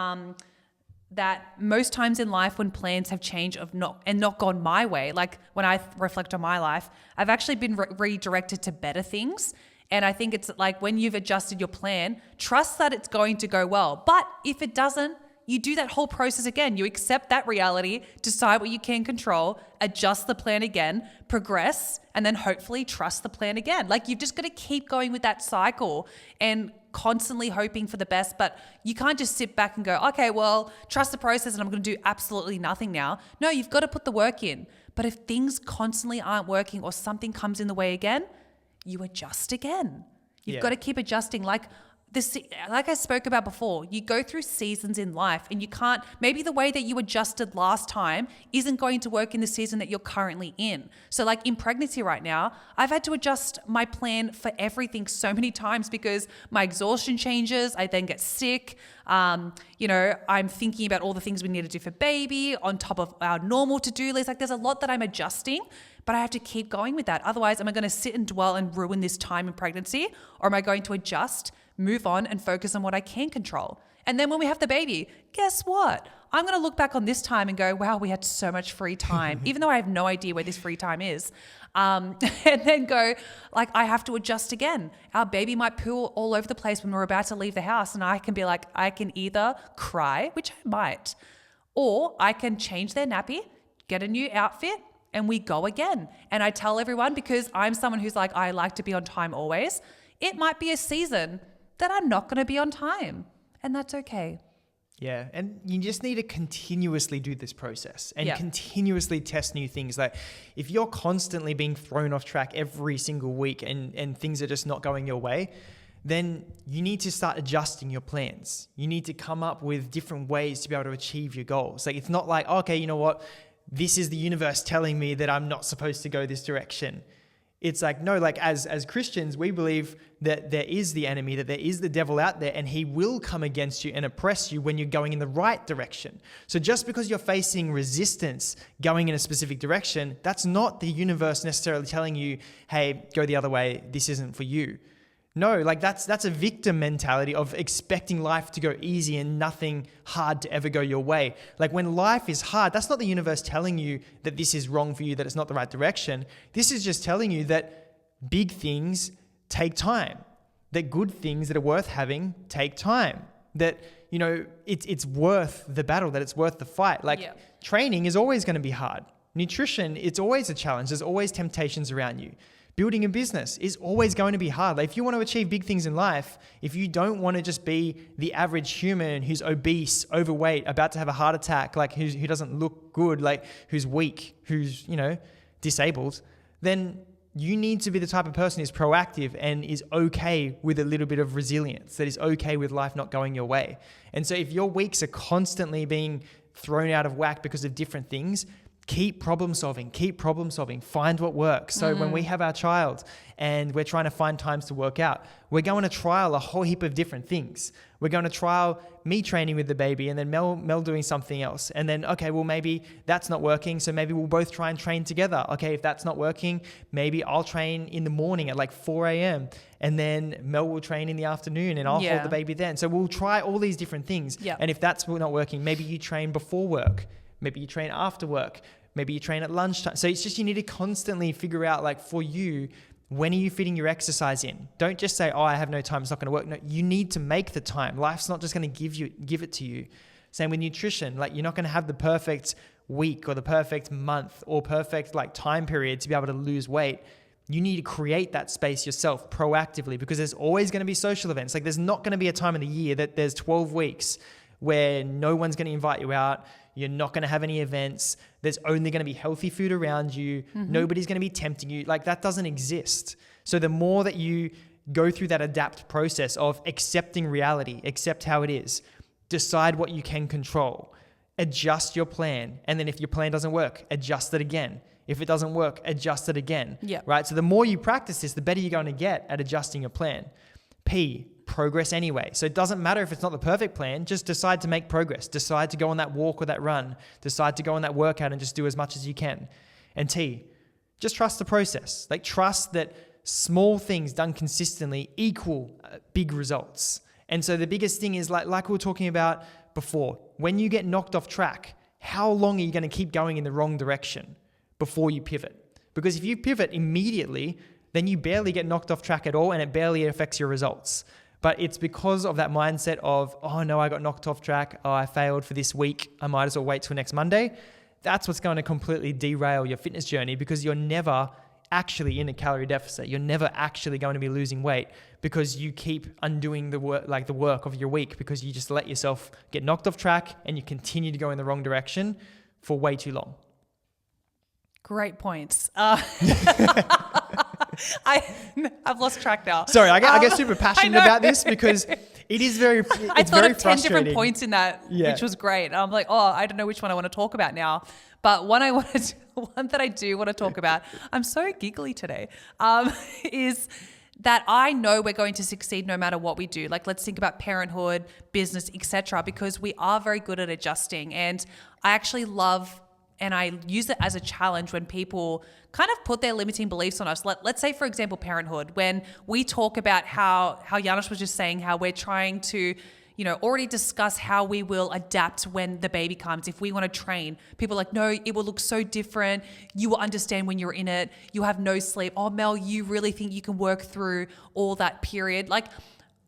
that most times in life when plans have changed not gone my way, like when I reflect on my life, I've actually been redirected to better things. And I think it's like when you've adjusted your plan, trust that it's going to go well. But if it doesn't, you do that whole process again. You accept that reality, decide what you can control, adjust the plan again, progress, and then hopefully trust the plan again. Like you've just got to keep going with that cycle and constantly hoping for the best, but you can't just sit back and go, okay, well, trust the process and I'm going to do absolutely nothing now. No, you've got to put the work in. But if things constantly aren't working or something comes in the way again, you adjust again. You've got to keep adjusting. Like I spoke about before, you go through seasons in life and you can't, maybe the way that you adjusted last time isn't going to work in the season that you're currently in. So like in pregnancy right now, I've had to adjust my plan for everything so many times because my exhaustion changes. I then get sick. I'm thinking about all the things we need to do for baby on top of our normal to-do list. Like there's a lot that I'm adjusting, but I have to keep going with that. Otherwise, am I going to sit and dwell and ruin this time in pregnancy? Or am I going to adjust, move on and focus on what I can control? And then when we have the baby, guess what? I'm going to look back on this time and go, wow, we had so much free time, even though I have no idea where this free time is. And then go, like, I have to adjust again. Our baby might poo all over the place when we're about to leave the house. And I can be like, I can either cry, which I might, or I can change their nappy, get a new outfit, and we go again. And I tell everyone, because I'm someone who's like, I like to be on time always. It might be a season that I'm not going to be on time. And that's okay. Yeah. And you just need to continuously do this process and continuously test new things. Like if you're constantly being thrown off track every single week and things are just not going your way, then you need to start adjusting your plans. You need to come up with different ways to be able to achieve your goals. Like it's not like, okay, you know what? This is the universe telling me that I'm not supposed to go this direction. It's like, no, like as Christians, we believe that there is the enemy, that there is the devil out there, and he will come against you and oppress you when you're going in the right direction. So just because you're facing resistance going in a specific direction, that's not the universe necessarily telling you, hey, go the other way, this isn't for you. No, like that's a victim mentality of expecting life to go easy and nothing hard to ever go your way. Like when life is hard, that's not the universe telling you that this is wrong for you, that it's not the right direction. This is just telling you that big things take time, that good things that are worth having take time, that, you know, it's worth the battle, that it's worth the fight. Like training is always going to be hard. Nutrition, it's always a challenge. There's always temptations around you. Building a business is always going to be hard. Like if you want to achieve big things in life, if you don't want to just be the average human who's obese, overweight, about to have a heart attack, like who doesn't look good, like who's weak, who's, you know, disabled, then you need to be the type of person who's proactive and is okay with a little bit of resilience, that is okay with life not going your way. And so if your weeks are constantly being thrown out of whack because of different things, keep problem solving, find what works. So when we have our child and we're trying to find times to work out, we're going to trial a whole heap of different things. We're going to trial me training with the baby and then Mel doing something else. And then, okay, well, maybe that's not working. So maybe we'll both try and train together. Okay, if that's not working, maybe I'll train in the morning at like 4 a.m. and then Mel will train in the afternoon and I'll hold the baby then. So we'll try all these different things. Yeah. And if that's not working, maybe you train before work. Maybe you train after work. Maybe you train at lunchtime. So it's just you need to constantly figure out, like for you, when are you fitting your exercise in? Don't just say, oh, I have no time, it's not going to work. No, you need to make the time. Life's not just going to give it to you. Same with nutrition. Like you're not going to have the perfect week or the perfect month or perfect like time period to be able to lose weight. You need to create that space yourself proactively, because there's always going to be social events. Like there's not going to be a time of the year that there's 12 weeks where no one's going to invite you out. You're not going to have any events. There's only going to be healthy food around you. Nobody's going to be tempting you. Like that doesn't exist. So the more that you go through that adapt process of accepting reality, accept how it is, decide what you can control, adjust your plan. And then if your plan doesn't work, adjust it again. If it doesn't work, adjust it again. Yeah. Right? So the more you practice this, the better you're going to get at adjusting your plan. P, progress anyway. So it doesn't matter if it's not the perfect plan, just decide to make progress. Decide to go on that walk or that run. Decide to go on that workout and just do as much as you can. And T, just trust the process. Like trust that small things done consistently equal big results. And so the biggest thing is like we were talking about before, when you get knocked off track, how long are you going to keep going in the wrong direction before you pivot? Because if you pivot immediately, then you barely get knocked off track at all and it barely affects your results. But it's because of that mindset of, oh no, I got knocked off track. Oh, I failed for this week. I might as well wait till next Monday. That's what's going to completely derail your fitness journey, because you're never actually in a calorie deficit. You're never actually going to be losing weight because you keep undoing the work of your week, because you just let yourself get knocked off track and you continue to go in the wrong direction for way too long. Great points. I've lost track now. Sorry, I get super passionate about this because it is very, it's I thought very of 10 different frustrating. points in that, which was great. I'm like, oh, I don't know which one I want to talk about now. But one that I do want to talk about, I'm so giggly today, is that I know we're going to succeed no matter what we do. Like, let's think about parenthood, business, etc., because we are very good at adjusting. And I actually love, and I use it as a challenge when people kind of put their limiting beliefs on us. Let's say, for example, parenthood, when we talk about how Janusz was just saying, how we're trying to, already discuss how we will adapt when the baby comes. If we want to train, people are like, no, it will look so different. You will understand when you're in it. You'll have no sleep. Oh, Mel, you really think you can work through all that period? Like,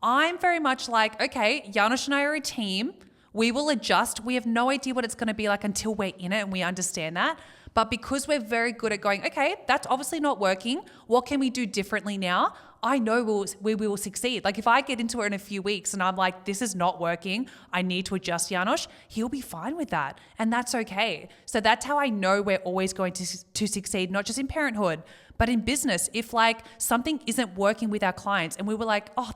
I'm very much like, okay, Janusz and I are a team. We will adjust. We have no idea what it's going to be like until we're in it and we understand that. But because we're very good at going, okay, that's obviously not working. What can we do differently now? I know we will succeed. Like if I get into it in a few weeks and I'm like, this is not working, I need to adjust, Janusz, he'll be fine with that. And that's okay. So that's how I know we're always going to succeed, not just in parenthood, but in business. If like something isn't working with our clients and we were like, oh,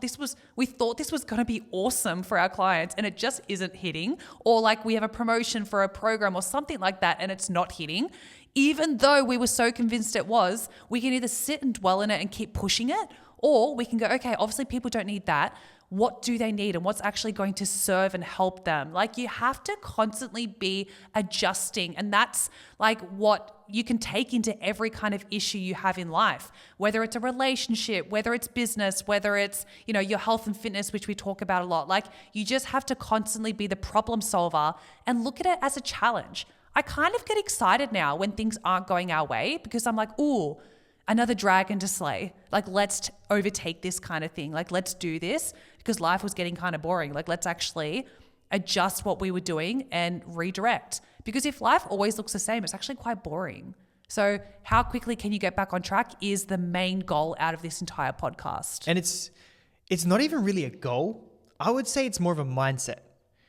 we thought this was going to be awesome for our clients and it just isn't hitting, or like we have a promotion for a program or something like that and it's not hitting, even though we were so convinced it was, we can either sit and dwell in it and keep pushing it, or we can go, okay, obviously people don't need that. what do they need and what's actually going to serve and help them. Like you have to constantly be adjusting, and that's like what you can take into every kind of issue you have in life, whether it's a relationship, whether it's business, whether it's, you know, your health and fitness, which we talk about a lot. Like you just have to constantly be the problem solver and look at it as a challenge. I kind of get excited now when things aren't going our way because I'm like, ooh, another dragon to slay. Like, let's overtake this kind of thing. Like, let's do this because life was getting kind of boring. Like, let's actually adjust what we were doing and redirect. Because if life always looks the same, it's actually quite boring. So how quickly can you get back on track is the main goal out of this entire podcast. And it's not even really a goal. I would say it's more of a mindset.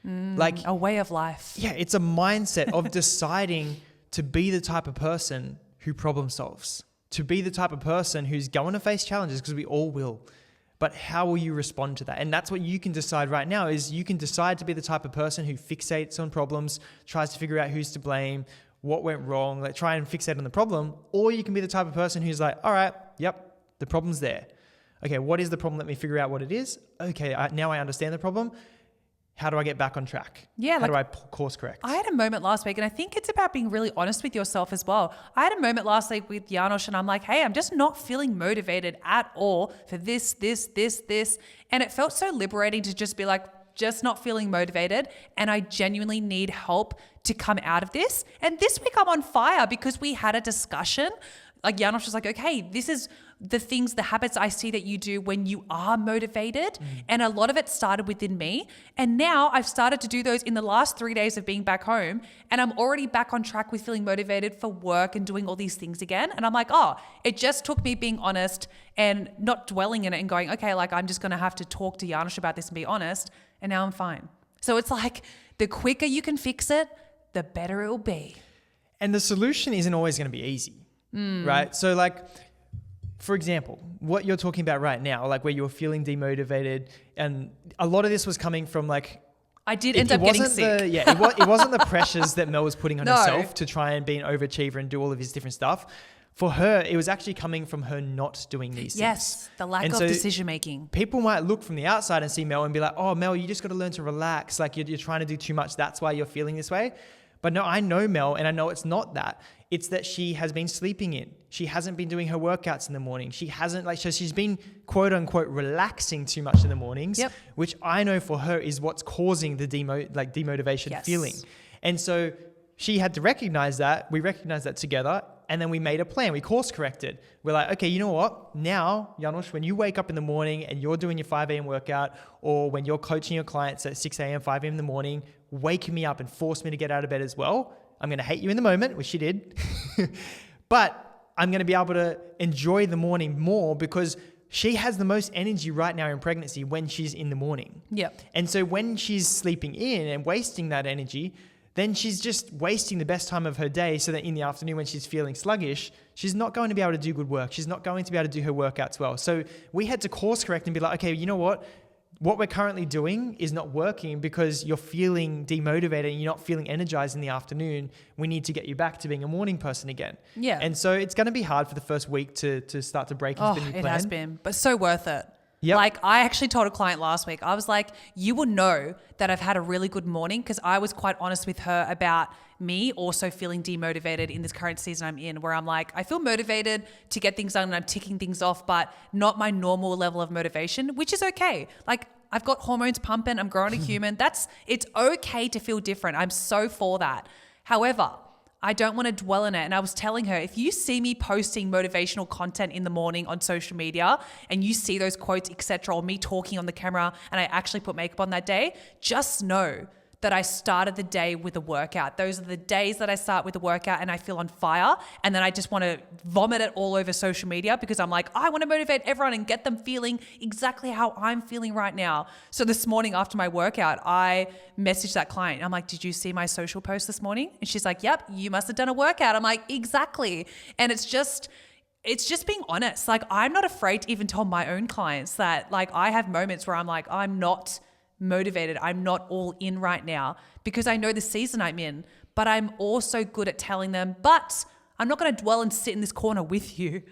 Like a way of life. Yeah, it's a mindset of deciding to be the type of person who problem solves, to be the type of person who's going to face challenges, because we all will. But how will you respond to that? And that's what you can decide right now, is you can decide to be the type of person who fixates on problems, tries to figure out who's to blame, what went wrong, like try and fixate on the problem. Or you can be the type of person who's like, all right, yep, the problem's there. Okay, what is the problem? Let me figure out what it is. Okay, now I understand the problem. How do I get back on track? Yeah. How do I course correct? I had a moment last week, and I think it's about being really honest with yourself as well. I had a moment last week with Janos, and I'm like, hey, I'm just not feeling motivated at all for this. And it felt so liberating to just be like, just not feeling motivated. And I genuinely need help to come out of this. And this week I'm on fire because we had a discussion. Like Janos was like, okay, this is the things, the habits I see that you do when you are motivated. And a lot of it started within me. And now I've started to do those in the last 3 days of being back home. And I'm already back on track with feeling motivated for work and doing all these things again. And I'm like, oh, it just took me being honest and not dwelling in it and going, okay, like I'm just going to have to talk to Janos about this and be honest. And now I'm fine. So it's like the quicker you can fix it, the better it will be. And the solution isn't always going to be easy, right? So like, for example, what you're talking about right now, like where you're feeling demotivated, and a lot of this was coming from like, I did end up getting sick. It wasn't the pressures that Mel was putting on herself to try and be an overachiever and do all of his different stuff. For her, it was actually coming from her not doing these things. Yes, the lack of decision making. People might look from the outside and see Mel and be like, oh, Mel, you just got to learn to relax. Like you're trying to do too much. That's why you're feeling this way. But no, I know Mel, and I know it's not that. It's that she has been sleeping in. She hasn't been doing her workouts in the morning. She hasn't so she's been quote unquote relaxing too much in the mornings, which I know for her is what's causing the demotivation feeling. And so she had to recognize that. We recognized that together. And then we made a plan. We course corrected. We're like, okay, you know what? Now, Janos, when you wake up in the morning and you're doing your 5 a.m. workout, or when you're coaching your clients at 6 a.m., 5 a.m. in the morning, wake me up and force me to get out of bed as well. I'm going to hate you in the moment, which she did. But I'm going to be able to enjoy the morning more because she has the most energy right now in pregnancy when she's in the morning. Yep. And so when she's sleeping in and wasting that energy, then she's just wasting the best time of her day, so that in the afternoon when she's feeling sluggish, she's not going to be able to do good work. She's not going to be able to do her workouts well. So we had to course correct and be like, okay, you know what? What we're currently doing is not working because you're feeling demotivated and you're not feeling energized in the afternoon. We need to get you back to being a morning person again. Yeah. And so it's going to be hard for the first week to start to break into the new plan. It has been, but so worth it. Yep. Like I actually told a client last week, I was like, you will know that I've had a really good morning because I was quite honest with her about me also feeling demotivated in this current season I'm in, where I'm like, I feel motivated to get things done and I'm ticking things off, but not my normal level of motivation, which is okay. Like I've got hormones pumping, I'm growing a human. It's okay to feel different. I'm so for that. However, I don't want to dwell in it. And I was telling her, if you see me posting motivational content in the morning on social media and you see those quotes, etc., or me talking on the camera and I actually put makeup on that day, just know that I started the day with a workout. Those are the days that I start with a workout and I feel on fire. And then I just want to vomit it all over social media because I'm like, I want to motivate everyone and get them feeling exactly how I'm feeling right now. So this morning after my workout, I messaged that client. I'm like, did you see my social post this morning? And she's like, yep, you must have done a workout. I'm like, exactly. And it's just being honest. Like I'm not afraid to even tell my own clients that like I have moments where I'm like, I'm not motivated. I'm not all in right now because I know the season I'm in, but I'm also good at telling them, but I'm not going to dwell and sit in this corner with you.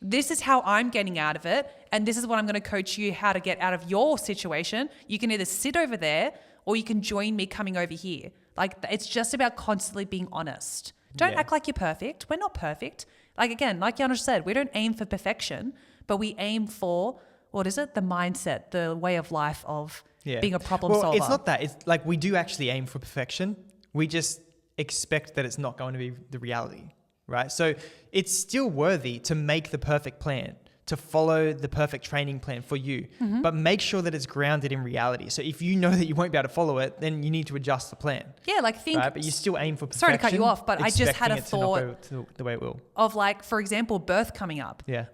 This is how I'm getting out of it. And this is what I'm going to coach you how to get out of your situation. You can either sit over there or you can join me coming over here. Like, it's just about constantly being honest. Don't act like you're perfect. We're not perfect. Like, again, like Janusz said, we don't aim for perfection, but we aim for, what is it? The mindset, the way of life of being a problem solver. It's not that. It's like we do actually aim for perfection. We just expect that it's not going to be the reality, right? So it's still worthy to make the perfect plan, to follow the perfect training plan for you, but make sure that it's grounded in reality. So if you know that you won't be able to follow it, then you need to adjust the plan. Yeah, like think... Right? But you still aim for perfection. Sorry to cut you off, but I just had a thought the way it will. Of like, for example, birth coming up. Yeah.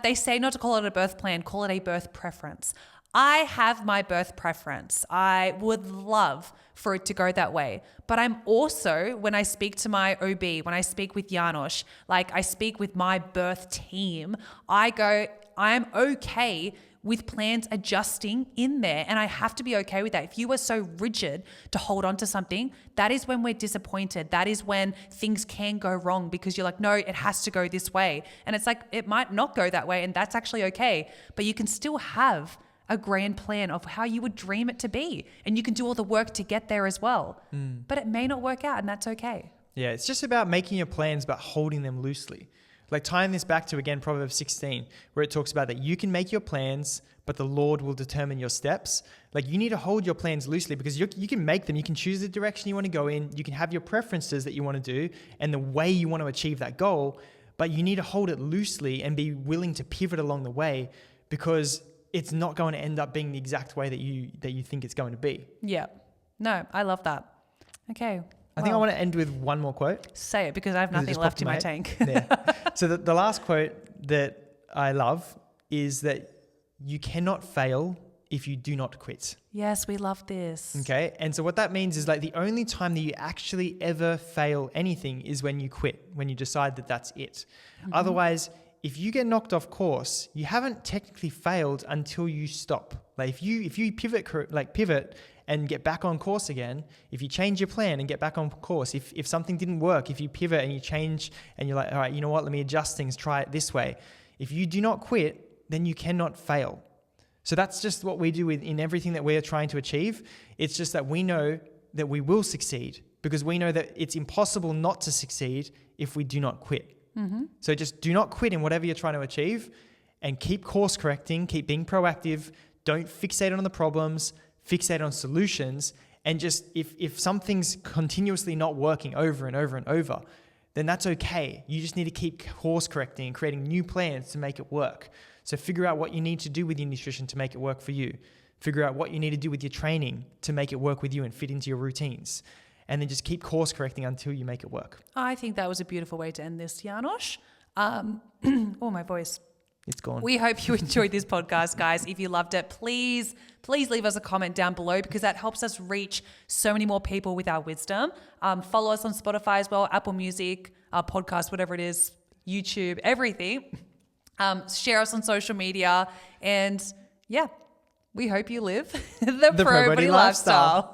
They say not to call it a birth plan, call it a birth preference. I have my birth preference. I would love for it to go that way. But I'm also, when I speak to my OB, when I speak with Janusz, like I speak with my birth team, I go, I'm okay with plans adjusting in there. And I have to be okay with that. If you are so rigid to hold on to something, that is when we're disappointed. That is when things can go wrong because you're like, no, it has to go this way. And it's like, it might not go that way. And that's actually okay. But you can still have a grand plan of how you would dream it to be. And you can do all the work to get there as well. But it may not work out, and that's okay. Yeah, it's just about making your plans but holding them loosely. Like tying this back to, again, Proverbs 16, where it talks about that you can make your plans, but the Lord will determine your steps. Like you need to hold your plans loosely because you can make them. You can choose the direction you want to go in. You can have your preferences that you want to do and the way you want to achieve that goal, but you need to hold it loosely and be willing to pivot along the way because it's not going to end up being the exact way that you think it's going to be. Yeah. No, I love that. Okay. I think I want to end with one more quote. Say it because I have nothing left in my tank. Yeah. So the last quote that I love is that you cannot fail if you do not quit. Yes, we love this. Okay. And so what that means is like the only time that you actually ever fail anything is when you quit, when you decide that that's it. Otherwise, if you get knocked off course, you haven't technically failed until you stop. Like if you pivot and get back on course again, if you change your plan and get back on course, if something didn't work, if you pivot and you change and you're like, all right, you know what, let me adjust things, try it this way. If you do not quit, then you cannot fail. So that's just what we do in everything that we're trying to achieve. It's just that we know that we will succeed because we know that it's impossible not to succeed if we do not quit. So just do not quit in whatever you're trying to achieve and keep course correcting, keep being proactive. Don't fixate on the problems, fixate on solutions. And just if something's continuously not working over and over and over, then that's okay. You just need to keep course correcting and creating new plans to make it work. So figure out what you need to do with your nutrition to make it work for you. Figure out what you need to do with your training to make it work with you and fit into your routines. And then just keep course correcting until you make it work. I think that was a beautiful way to end this, Janusz. Oh, my voice. It's gone. We hope you enjoyed this podcast, guys. If you loved it, please leave us a comment down below because that helps us reach so many more people with our wisdom. Follow us on Spotify as well, Apple Music, podcast, whatever it is, YouTube, everything. Share us on social media. And yeah, we hope you live the Pro Body lifestyle.